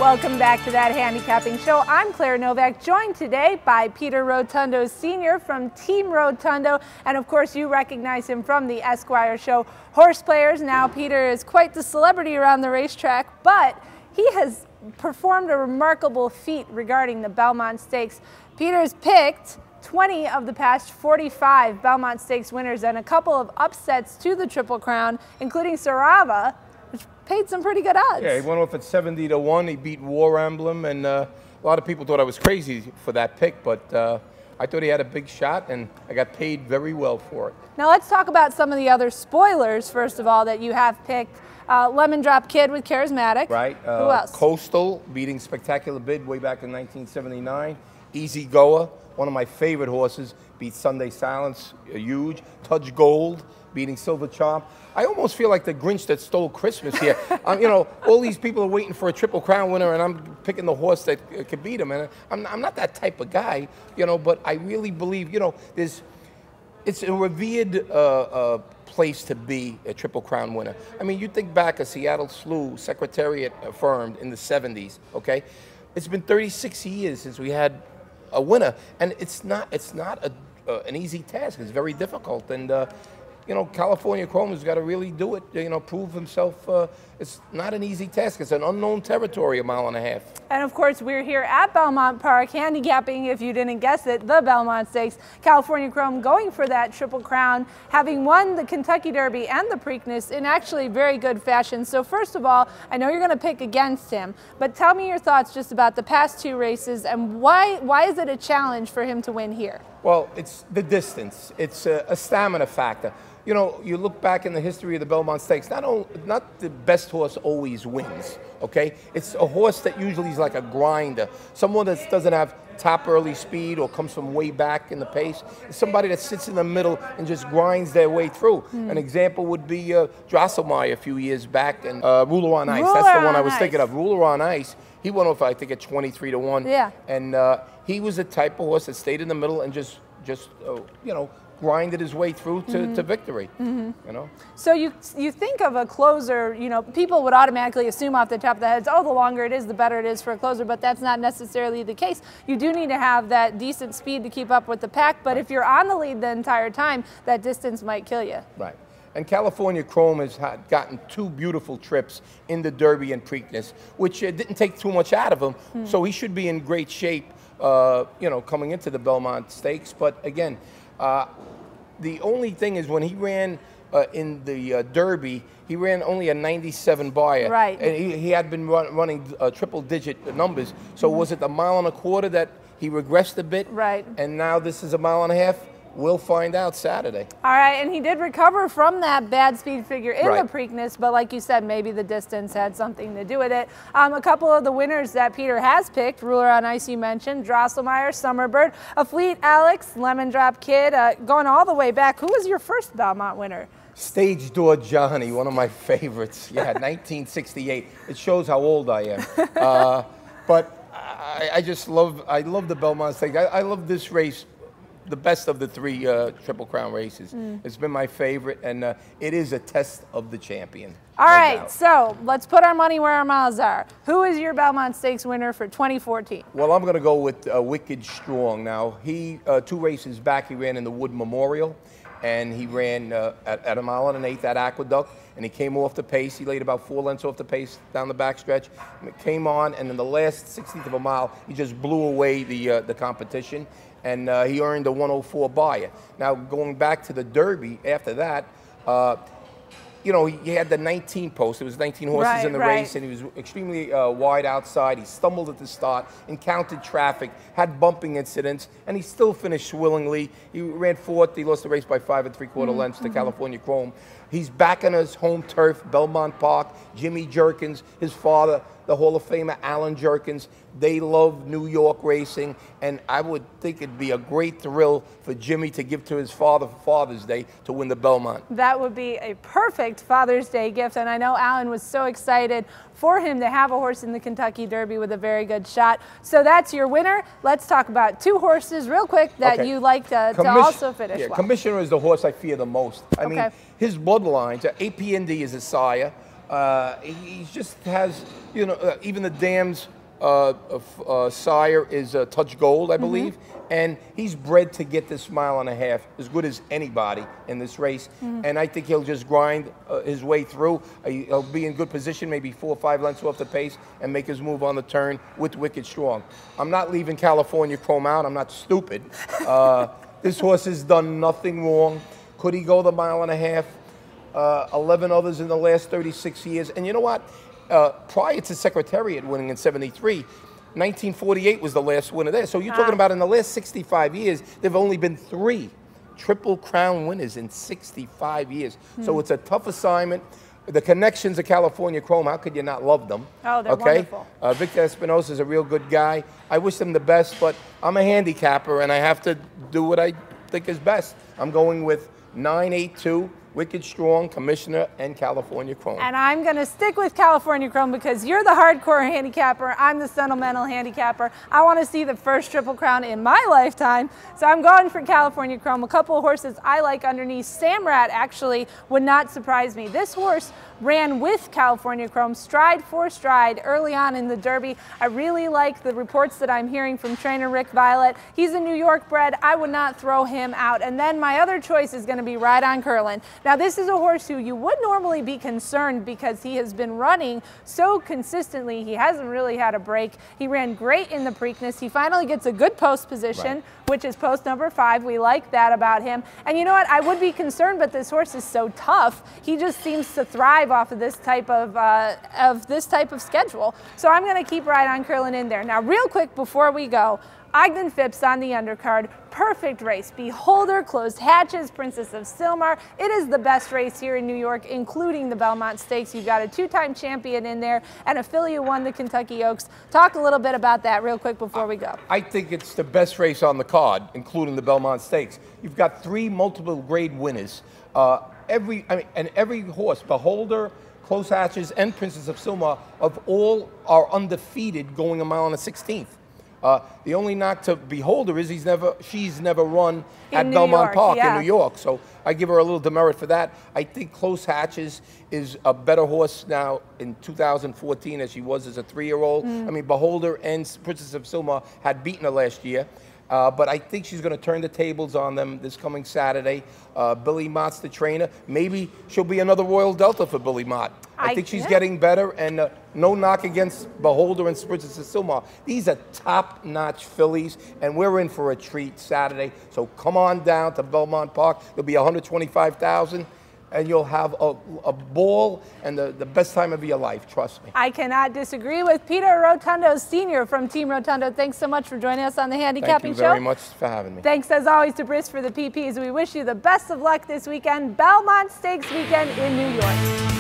Welcome back to That Handicapping Show. I'm Claire Novak, joined today by Peter Rotondo Sr. from Team Rotondo. And of course, you recognize him from the Esquire show, Horse Players. Now, Peter is quite the celebrity around the racetrack, but he has performed a remarkable feat regarding the Belmont Stakes. Peter has picked 20 of the past 45 Belmont Stakes winners and a couple of upsets to the Triple Crown, including Sarava, which paid some pretty good odds. Yeah, he went off at 70 to 1. He beat War Emblem, and a lot of people thought I was crazy for that pick, but I thought he had a big shot, and I got paid very well for it. Now let's talk about some of the other spoilers, first of all, that you have picked. Lemon Drop Kid with Charismatic. Right. Who else? Coastal, beating Spectacular Bid way back in 1979. Easy Goer, one of my favorite horses, beat Sunday Silence, huge. Touch Gold, beating Silver Charm. I almost feel like the Grinch that stole Christmas here. You know, all these people are waiting for a Triple Crown winner, and I'm picking the horse that could beat him. And I'm not that type of guy, you know, but I really believe, you know, it's a revered place to be a Triple Crown winner. I mean, you think back, a Seattle Slew Secretariat affirmed in the 70s, okay? It's been 36 years since we had a winner, and it's not an easy task. It's very difficult, and you know, California Chrome has got to really do it, you know, prove himself. It's not an easy task. It's an unknown territory, a mile and a half. And of course, we're here at Belmont Park, handicapping, if you didn't guess it, the Belmont Stakes. California Chrome going for that Triple Crown, having won the Kentucky Derby and the Preakness in actually very good fashion. So first of all, I know you're going to pick against him, but tell me your thoughts just about the past two races and why is it a challenge for him to win here? Well, it's the distance. It's a stamina factor. You know, you look back in the history of the Belmont Stakes, not the best horse always wins, okay? It's a horse that usually is like a grinder, someone that doesn't have top early speed or comes from way back in the pace. It's somebody that sits in the middle and just grinds their way through. An example would be Drosselmeyer a few years back, and Ruler on Ice. That's the one I was thinking of. Ruler on Ice. He went off, I think, at 23 to 1. Yeah. And he was the type of horse that stayed in the middle and just you know, grinded his way through to victory, you know? So you think of a closer, you know, people would automatically assume off the top of their heads, oh, the longer it is, the better it is for a closer, but that's not necessarily the case. You do need to have that decent speed to keep up with the pack, but if you're on the lead the entire time, that distance might kill you. Right. And California Chrome has gotten two beautiful trips in the Derby and Preakness, which didn't take too much out of him, so he should be in great shape, you know, coming into the Belmont Stakes. But again, the only thing is when he ran in the Derby, he ran only a 97 buyer. Right. And he had been running triple-digit numbers. So was it the mile and a quarter that he regressed a bit? Right. And now this is a mile and a half? We'll find out Saturday. All right, and he did recover from that bad speed figure in the Preakness, but like you said, maybe the distance had something to do with it. A couple of the winners that Peter has picked, Ruler on Ice you mentioned, Drosselmeyer, Summerbird, A Fleet Alex, Lemon Drop Kid, going all the way back. Who was your first Belmont winner? Stage Door Johnny, one of my favorites. Yeah, 1968. It shows how old I am. But I love the Belmont Stakes. I love this race. The best of the three Triple Crown races. It's been my favorite, and it is a test of the champion. All right, so let's put our money where our mouths are. Who is your Belmont Stakes winner for 2014? Well, I'm going to go with Wicked Strong. Now, he, 2 races back, he ran in the Wood Memorial, and he ran at a mile and an eighth at Aqueduct, and he came off the pace. He laid about 4 lengths off the pace down the backstretch. Came on, and in the last 16th of a mile, he just blew away the competition. And he earned a 104 buyer. Now, going back to the Derby after that, you know, he had the 19 post. There was 19 horses in the race, and he was extremely wide outside. He stumbled at the start, encountered traffic, had bumping incidents, and he still finished willingly. He ran 4th. He lost the race by 5 3/4 lengths to California Chrome. He's back on his home turf, Belmont Park. Jimmy Jerkins, his father, the Hall of Famer Alan Jerkins. They love New York racing, and I would think it'd be a great thrill for Jimmy to give to his father for Father's Day to win the Belmont. That would be a perfect Father's Day gift, and I know Alan was so excited for him to have a horse in the Kentucky Derby with a very good shot. So that's your winner. Let's talk about 2 horses real quick that you like to also finish well. Commissioner is the horse I fear the most. I mean, his bloodlines, APND is a sire. He just has, you know, even the dam's sire is touch gold, I believe, and he's bred to get this mile and a half as good as anybody in this race. And I think he'll just grind his way through. He'll be in good position, maybe 4 or 5 lengths off the pace, and make his move on the turn with Wicked Strong. I'm not leaving California Chrome out. I'm not stupid. This horse has done nothing wrong. Could he go the mile and a half? 11 others in the last 36 years. And you know what? Prior to Secretariat winning in '73, 1948 was the last winner there. So you're talking about in the last 65 years, there have only been 3 Triple Crown winners in 65 years. So it's a tough assignment. The connections of California Chrome, how could you not love them? Oh, they're wonderful. Victor Espinosa is a real good guy. I wish him the best, but I'm a handicapper, and I have to do what I think is best. I'm going with 982. Wicked Strong, Commissioner, and California Chrome. And I'm going to stick with California Chrome because you're the hardcore handicapper. I'm the sentimental handicapper. I want to see the first Triple Crown in my lifetime. So I'm going for California Chrome. A couple of horses I like underneath. Samrat actually would not surprise me. This horse ran with California Chrome stride for stride early on in the Derby. I really like the reports that I'm hearing from trainer Rick Violet. He's a New York bred. I would not throw him out. And then my other choice is going to be Ride On Curlin. Now this is a horse who you would normally be concerned because he has been running so consistently. He hasn't really had a break. He ran great in the Preakness. He finally gets a good post position, which is post number 5. We like that about him. And you know what? I would be concerned, but this horse is so tough. He just seems to thrive off of this type of schedule. So I'm going to keep Ride On Curlin in there. Now, real quick before we go, Ogden Phipps on the undercard, perfect race. Beholder, Closed Hatches, Princess of Silmar. It is the best race here in New York, including the Belmont Stakes. You've got a 2-time champion in there and a filly who won the Kentucky Oaks. Talk a little bit about that real quick before we go. I think it's the best race on the card, including the Belmont Stakes. You've got 3 multiple grade winners. Every horse, Beholder, Closed Hatches, and Princess of Silmar, all are undefeated going a mile and a 16th. The only knock to Beholder is she's never run at Belmont Park in New York, so I give her a little demerit for that. I think Close Hatches is a better horse now in 2014 as she was as a 3-year-old. I mean, Beholder and Princess of Silmar had beaten her last year. But I think she's going to turn the tables on them this coming Saturday. Billy Mott's the trainer. Maybe she'll be another Royal Delta for Billy Mott. I think she's getting better, and no knock against Beholder and Princess of Silmar. These are top-notch fillies, and we're in for a treat Saturday. So come on down to Belmont Park. There'll be 125,000. And you'll have a ball and the best time of your life, trust me. I cannot disagree with Peter Rotondo, Sr. from Team Rotondo. Thanks so much for joining us on the Handicapping Show. Thank you very much for having me. Thanks as always to Briss for the PPs. We wish you the best of luck this weekend. Belmont Stakes weekend in New York.